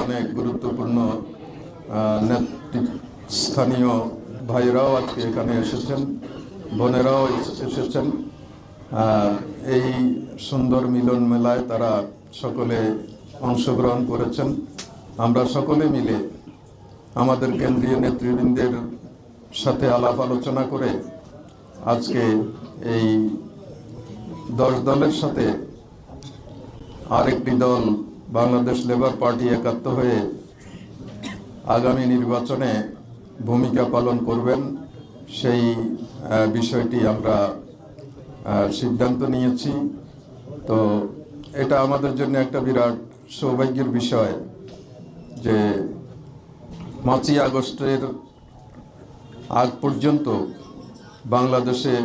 অনেক গুরুত্বপূর্ণ স্থানীয় ভাইরাও আজকে এখানে এসেছেন, বোনেরাও এসেছেন। এই সুন্দর মিলন মেলায় তারা সকলে অংশগ্রহণ করেছেন। আমরা সকলে মিলে আমাদের কেন্দ্রীয় নেতৃবৃন্দের সাথে আলাপ আলোচনা করে আজকে এই 10 দলের সাথে আরেকটি দল বাংলাদেশ লেবার পার্টি একাত্ম হয়ে আগামী নির্বাচনে ভূমিকা পালন করবেন, সেই বিষয়টি আমরা সিদ্ধান্ত নিয়েছি। তো এটা আমাদের জন্য একটা বিরাট সৌভাগ্যের বিষয় যে 5ই আগস্টের আগ পর্যন্ত বাংলাদেশে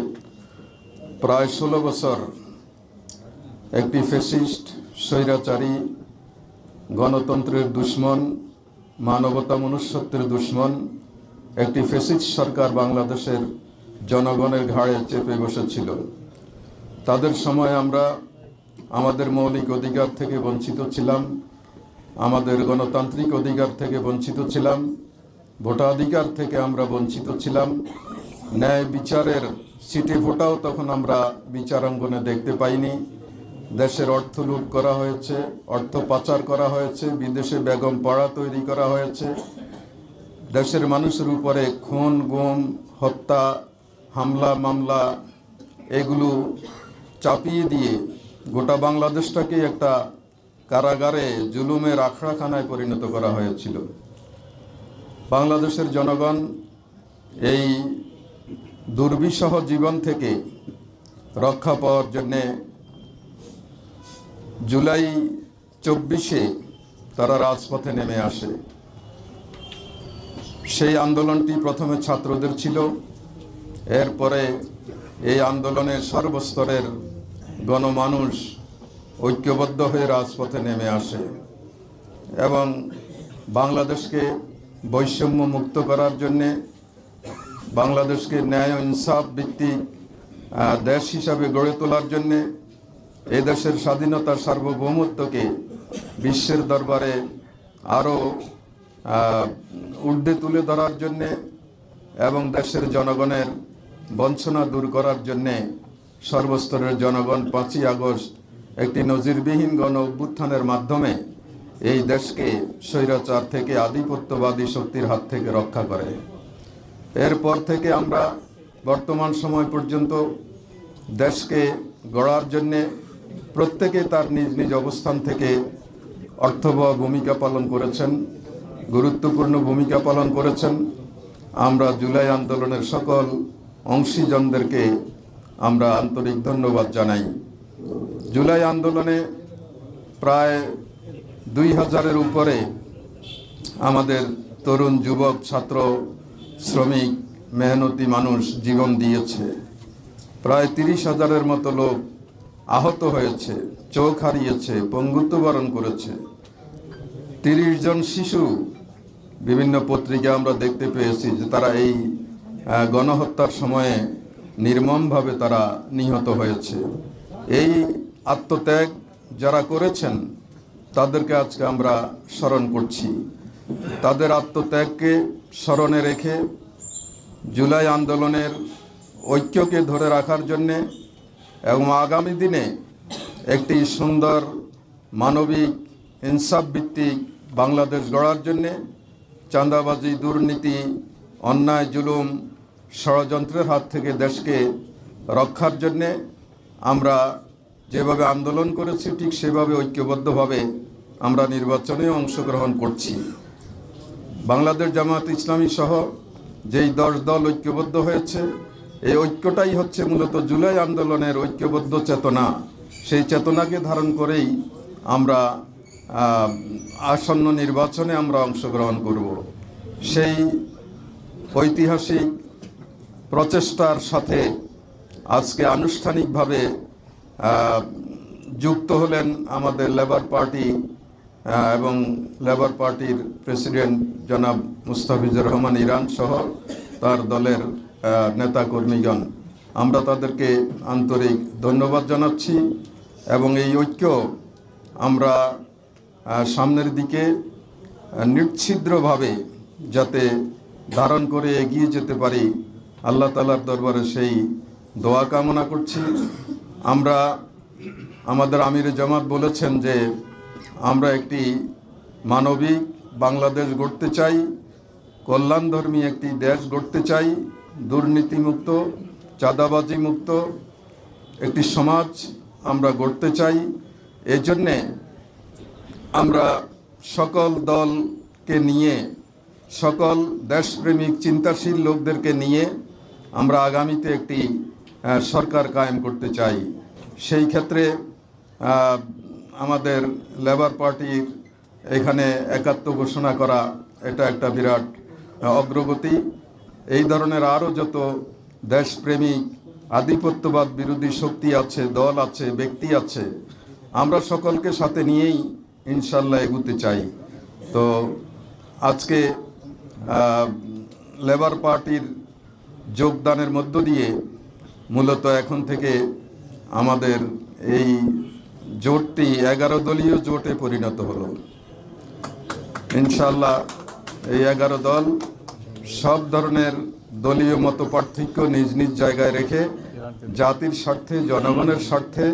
প্রায় 16 বছর একটি ফ্যাসিস্ট, স্বৈরাচারী, গণতন্ত্রের দুশ্মন, মানবতা মনুষ্যত্বের দুশ্মন একটি ফ্যাসিস্ট সরকার বাংলাদেশের জনগণের ঘাড়ে চেপে বসেছিল। তাদের সময় আমরা আমাদের মৌলিক অধিকার থেকে বঞ্চিত ছিলাম, আমাদের গণতান্ত্রিক অধিকার থেকে বঞ্চিত ছিলাম, ভোটাধিকার থেকে আমরা বঞ্চিত ছিলাম, ন্যায় বিচারের সিটে ভোটাও তখন আমরা বিচারাঙ্গনে দেখতে পাইনি। দেশের অর্থ লুট করা হয়েছে, অর্থ পাচার করা হয়েছে, বিদেশে বেগম পাড়া তৈরি করা হয়েছে, দেশের মানুষের উপরে খুন, গুম, হত্যা, হামলা, মামলা এগুলো চাপিয়ে দিয়ে গোটা বাংলাদেশটাকে একটা কারাগারে জুলুমের আখড়াখানায় পরিণত করা হয়েছিল। বাংলাদেশের জনগণ এই দুর্বিষহ জীবন থেকে রক্ষা পাওয়ার জন্যে জুলাই 24-এ তারা রাজপথে নেমে আসে। সেই আন্দোলনটি প্রথমে ছাত্রদের ছিল, এরপরে এই আন্দোলনে সর্বস্তরের গণমানুষ ঐক্যবদ্ধ হয়ে রাজপথে নেমে আসে এবং বাংলাদেশকে বৈষম্য মুক্ত করার জন্যে, বাংলাদেশকে ন্যায় ইনসাফ ভিত্তিক দেশ হিসাবে গড়ে তোলার জন্যে, এই দেশের স্বাধীনতার সার্বভৌমত্বকে বিশ্বের দরবারে আরও ঊর্ধ্বে তুলে ধরার জন্যে এবং দেশের জনগণের বঞ্চনা দূর করার জন্যে সর্বস্তরের জনগণ 5ই আগস্ট একটি নজিরবিহীন গণ অভ্যুত্থানের মাধ্যমে এই দেশকে স্বৈরাচার থেকে, আধিপত্যবাদী শক্তির হাত থেকে রক্ষা করে। এরপর থেকে আমরা বর্তমান সময় পর্যন্ত দেশকে গড়ার জন্যে প্রত্যেকে তার নিজ নিজ অবস্থান থেকে অর্থবহ ভূমিকা পালন করেছেন, গুরুত্বপূর্ণ ভূমিকা পালন করেছেন। আমরা জুলাই আন্দোলনের সকল অংশীজনদেরকে আমরা আন্তরিক ধন্যবাদ জানাই। জুলাই আন্দোলনে প্রায় 2000-এর উপরে আমাদের তরুণ, যুবক, ছাত্র, শ্রমিক, মেহনতি মানুষ জীবন দিয়েছে। প্রায় 30,000-এর মতো লোক আহত হয়েছে, চোখ হারিয়েছে, পঙ্গুত্ব বরণ করেছে। 30 জন শিশু, বিভিন্ন পত্রিকা আমরা দেখতে পেয়েছি যে তারা এই গণহত্যার সময়ে নির্মমভাবে তারা নিহত হয়েছে। এই আত্মত্যাগ যারা করেছেন তাদেরকে আজকে আমরা স্মরণ করছি। তাদের আত্মত্যাগকে স্মরণে রেখে জুলাই আন্দোলনের ঐক্যকে ধরে রাখার জন্যে এবং আগামী দিনে একটি সুন্দর, মানবিক, ইনসাফ ভিত্তিক বাংলাদেশ গড়ার জন্যে চাঁদাবাজি, দুর্নীতি, অন্যায়, জুলুম, ষড়যন্ত্রের হাত থেকে দেশকে রক্ষার জন্যে আমরা যেভাবে আন্দোলন করেছি ঠিক সেভাবে ঐক্যবদ্ধভাবে আমরা নির্বাচনে অংশগ্রহণ করছি। বাংলাদেশ জামায়াত ইসলামী সহ যেই 10 দল ঐক্যবদ্ধ হয়েছে, এই ঐক্যটাই হচ্ছে মূলত জুলাই আন্দোলনের ঐক্যবদ্ধ চেতনা। সেই চেতনাকে ধারণ করেই আমরা আসন্ন নির্বাচনে আমরা অংশগ্রহণ করব। সেই ঐতিহাসিক প্রচেষ্টার সাথে আজকে আনুষ্ঠানিকভাবে যুক্ত হলেন আমাদের লেবার পার্টি এবং লেবার পার্টির প্রেসিডেন্ট জনাব মুস্তাফিজুর রহমান ইরান সহ তার দলের নেতাকর্মীগণ। আমরা তাদেরকে আন্তরিক ধন্যবাদ জানাচ্ছি এবং এই ঐক্য আমরা সামনের দিকে নিশ্ছিদ্রভাবে যাতে ধারণ করে এগিয়ে যেতে পারি, আল্লাহ তাআলার দরবারে সেই দোয়া কামনা করছি। আমরা আমাদের আমিরে জামাত বলেছেন যে আমরা একটি মানবিক বাংলাদেশ গড়তে চাই, কল্যাণধর্মী একটি দেশ গড়তে চাই, দুর্নীতিমুক্ত, চাঁদাবাজি মুক্ত একটি সমাজ আমরা গড়তে চাই। এই জন্যে আমরা সকল দলকে নিয়ে, সকল দেশপ্রেমিক চিন্তাশীল লোকদেরকে নিয়ে আমরা আগামীতে একটি সরকার কায়েম করতে চাই। সেই ক্ষেত্রে আমাদের লেবার পার্টির এখানে একাত্ম ঘোষণা করা এটা একটা বিরাট অগ্রগতি। এই ধরনের আরও যত দেশপ্রেমিক আধিপত্যবাদ বিরোধী শক্তি আছে, দল আছে, ব্যক্তি আছে, আমরা সকলকে সাথে নিয়েই ইনশাল্লাহ এগুতে চাই। তো আজকে লেবার পার্টির যোগদানের মধ্য দিয়ে মূলত এখন থেকে আমাদের এই জোটটি 11 দলীয় জোটে পরিণত হলো। ইনশাল্লাহ এই 11 দল সব ধরনের দলীয় মতপার্থক্য নিজ নিজ জায়গায় রেখে জাতির স্বার্থে, জনগণের স্বার্থে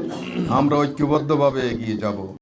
আমরা ঐক্যবদ্ধভাবে এগিয়ে যাব।